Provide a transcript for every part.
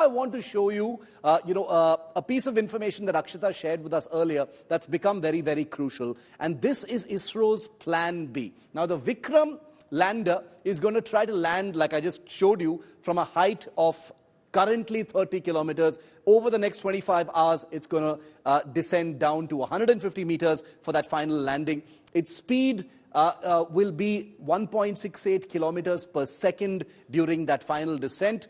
I want to show you, a piece of information that Akshita shared with us earlier that's become very, very crucial. And this is ISRO's Plan B. Now, the Vikram lander is going to try to land, like I just showed you, from a height of currently 30 kilometers. Over the next 25 hours, it's going to descend down to 150 meters for that final landing. Its speed will be 1.68 kilometers per second during that final descent,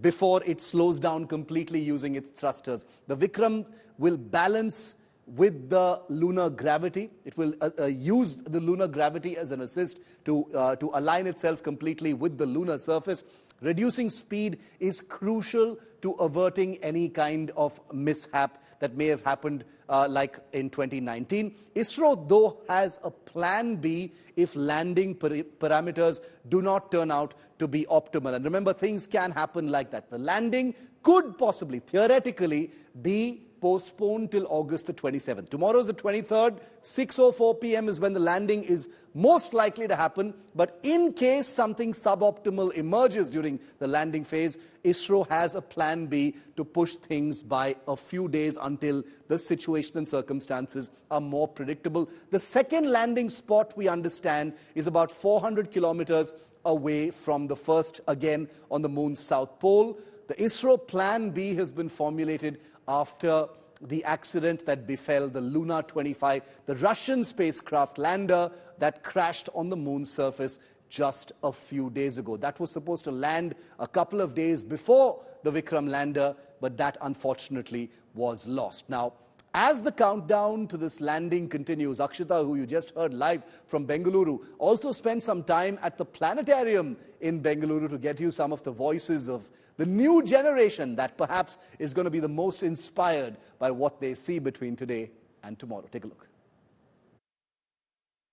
before it slows down completely using its thrusters. The Vikram will balance with the lunar gravity. It will use the lunar gravity as an assist to align itself completely with the lunar surface. Reducing speed is crucial to averting any kind of mishap that may have happened like in 2019. ISRO, though, has a plan B if landing parameters do not turn out to be optimal. And remember, things can happen like that. The landing could possibly, theoretically, be postponed till August the 27th. Tomorrow is the 23rd. 6:04 p.m. is when the landing is most likely to happen. But in case something suboptimal emerges during the landing phase, ISRO has a plan B to push things by a few days until the situation and circumstances are more predictable. The second landing spot, we understand, is about 400 kilometers away from the first, again on the moon's south pole. The ISRO Plan B has been formulated after the accident that befell the Lunar 25, the Russian spacecraft lander that crashed on the moon's surface just a few days ago. That was supposed to land a couple of days before the Vikram lander, but that unfortunately was lost. Now, as the countdown to this landing continues, Akshita, who you just heard live from Bengaluru, also spent some time at the planetarium in Bengaluru to get you some of the voices of the new generation that perhaps is going to be the most inspired by what they see between today and tomorrow. Take a look.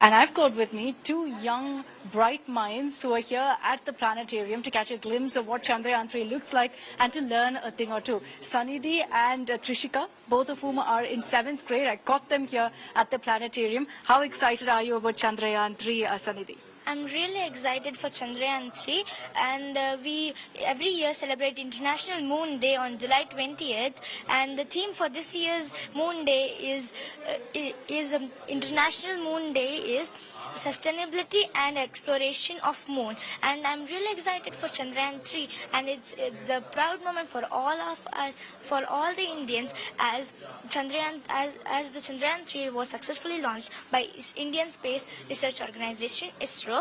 And I've got with me two young, bright minds who are here at the planetarium to catch a glimpse of what Chandrayaan-3 looks like and to learn a thing or two. Sanidhi and Trishika, both of whom are in 7th grade. I caught them here at the planetarium. How excited are you about Chandrayaan-3, Sanidhi? I'm really excited for Chandrayaan-3, and we every year celebrate International Moon Day on July 20th, and the theme for this year's Moon Day is International Moon Day is sustainability and exploration of moon. And I'm really excited for Chandrayaan-3, and it's the proud moment for all of for all the Indians as the Chandrayaan-3 was successfully launched by Indian Space Research Organization ISRO.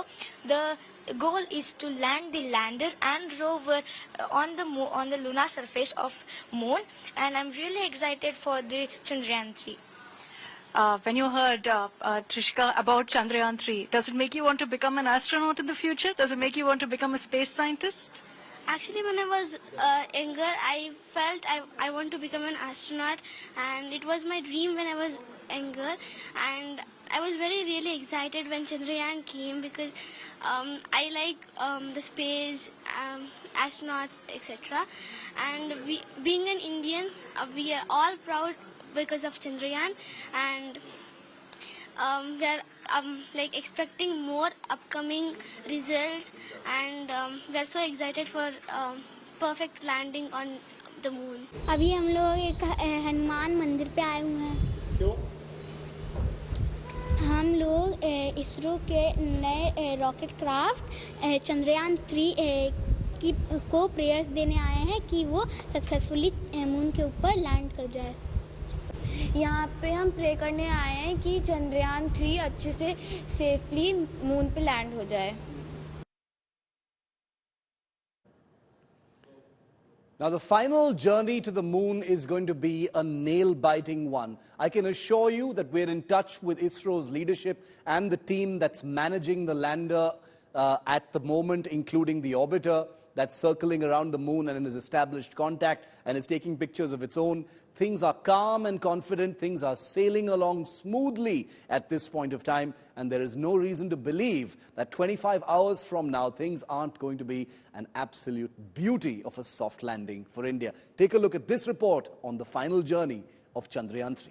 The goal is to land the lander and rover on the lunar surface of moon, and I'm really excited for the Chandrayaan-3. When you heard, Trishika, about Chandrayaan-3, does it make you want to become an astronaut in the future? Does it make you want to become a space scientist? Actually, when I was younger, I felt I want to become an astronaut, and it was my dream when I was younger. And I was really excited when Chandrayaan came because I like the space, astronauts, etc. And being an Indian, we are all proud because of Chandrayaan, and we are like expecting more upcoming results, and we are so excited for perfect landing on the moon. अभी हम लोग एक हनुमान मंदिर पे आए हुए हैं। क्यों? हम लोग इसरो के नए रॉकेट क्राफ्ट चंद्रयान-3 को प्रेयर्स देने आए हैं कि वो सक्सेसफुली मून के ऊपर लैंड कर जाए। यहाँ पे हम प्रे करने आए हैं कि चंद्रयान-3 अच्छे से सेफली मून पे लैंड हो जाए। Now, the final journey to the moon is going to be a nail-biting one. I can assure you that we're in touch with ISRO's leadership and the team that's managing the lander at the moment, including the orbiter that's circling around the moon and has established contact and is taking pictures of its own. Things are calm and confident. Things are sailing along smoothly at this point of time, and there is no reason to believe that 25 hours from now, things aren't going to be an absolute beauty of a soft landing for India. Take a look at this report on the final journey of Chandrayaan-3.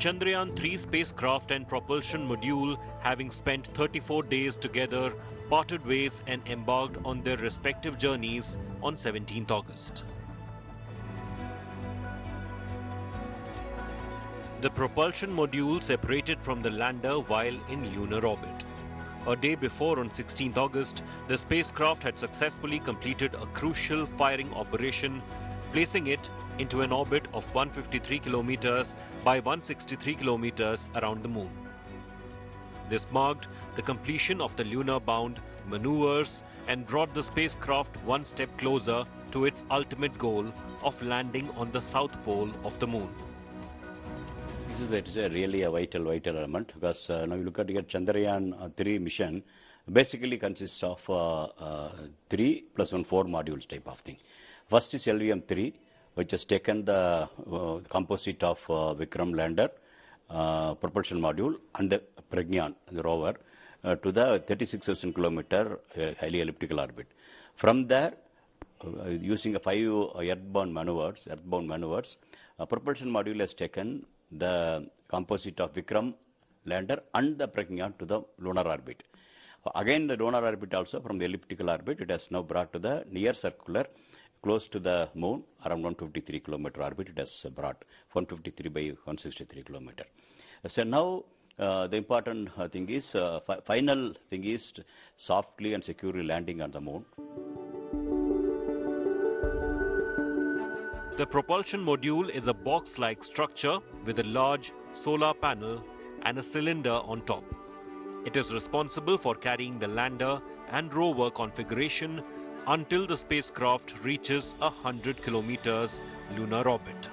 Chandrayaan-3 spacecraft and propulsion module, having spent 34 days together, parted ways and embarked on their respective journeys on 17th August. The propulsion module separated from the lander while in lunar orbit. A day before, on 16th August, the spacecraft had successfully completed a crucial firing operation, placing it into an orbit of 153 kilometers by 163 kilometers around the moon. This marked the completion of the lunar-bound maneuvers and brought the spacecraft one step closer to its ultimate goal of landing on the south pole of the moon. It is really a vital element, because now you look at your Chandrayaan-3 mission, basically consists of 3 + 1 4 modules type of thing. First is LVM-3, which has taken the composite of Vikram lander, propulsion module, and the Pragyan, the rover, to the 36,000 kilometer highly elliptical orbit. From there, using 5 earthbound maneuvers, propulsion module has taken the composite of Vikram lander and the Pragyan to the lunar orbit. Again, the lunar orbit also, from the elliptical orbit, it has now brought to the near circular, close to the moon, around 153 kilometer orbit. It has brought 153 by 163 kilometer. So now the important thing is, final thing is softly and securely landing on the moon. The propulsion module is a box-like structure with a large solar panel and a cylinder on top. It is responsible for carrying the lander and rover configuration until the spacecraft reaches 100 kilometers lunar orbit.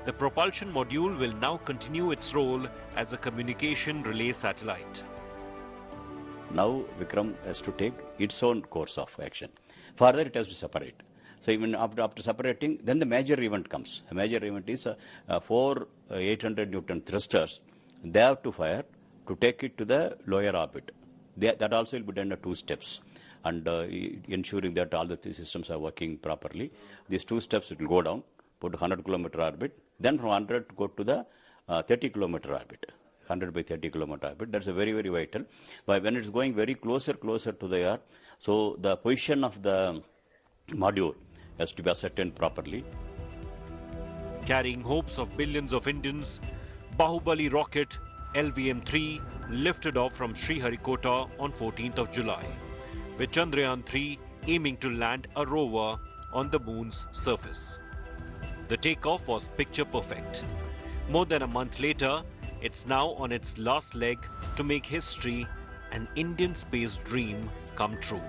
The propulsion module will now continue its role as a communication relay satellite. Now Vikram has to take its own course of action. Further, it has to separate. So even after separating, then the major event comes. The major event is 4 800 Newton thrusters. They have to fire to take it to the lower orbit. That also will be done in 2 steps. And ensuring that all the 3 systems are working properly. These 2 steps, it will go down, put 100 kilometer orbit, then from 100 to go to the 30 kilometer orbit, 100 by 30 kilometer orbit. That's a very vital. But when it's going very closer to the Earth, so the position of the module has to be ascertained properly. Carrying hopes of billions of Indians, Bahubali rocket LVM-3 lifted off from Sriharikota on 14th of July, with Chandrayaan-3 aiming to land a rover on the moon's surface. The takeoff was picture perfect. More than a month later, it's now on its last leg to make history, an Indian space dream come true.